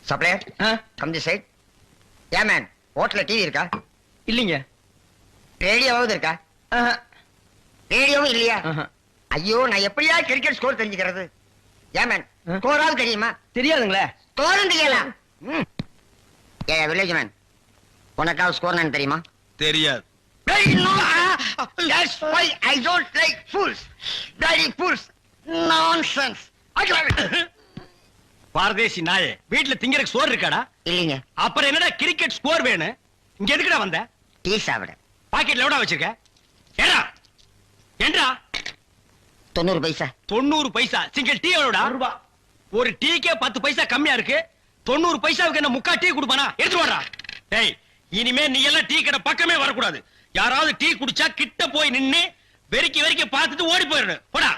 Supplier come the side. ஏ man, ஹோட்டல்ல TV இருக்கா? இல்லீங்க. ரேடியோவாவது இருக்கா? ரேடியோவும் இல்லையா? ஐயோ, நான் எப்படியா கிரிக்கெட் ஸ்கோர் தெரிஞ்சுக்கிறது? ஏ மேன், ஸ்கோராவது தெரியுமா? தெரியாதுங்களே. ஸ்கோரும் தெரியல. ஏ வில்லேஜ் மேன், உனக்காவது ஸ்கோர் நான் தெரியுமா? தெரியாது. That's why I don't like fools. Bloody fools. Nonsense. பாரதேசி நாயே, வீட்டுல திங்கறதுக்கு சோறு இருக்காடா? இல்லீங்க. அப்புறம் என்னடா கிரிக்கெட் ஸ்கோர் வேணும்? இங்க எதுக்குடா வந்த? டீ சாப்பிட. பாக்கெட்ல எவ்வளவு வச்சிருக்க? ஏடா ஏண்டா? 90 பைசா. 90 பைசா. Single tea எவ்வளவுடா? ஒரு டீக்கே 10 பைசா கம்மியா இருக்கு. 90 பைசாவுக்கு என்ன முக்கா டீ குடுப்பானா? எடுத்து வாடா. டேய், இனிமே நீ எல்லாம் டீ கடை பக்கமே வரக்கூடாது. யாராவது டீ குடிச்சா கிட்ட போய் நின்னு வெறிக்கி வெறிக்கி பார்த்துட்டு ஓடி போயிடணும். போடா.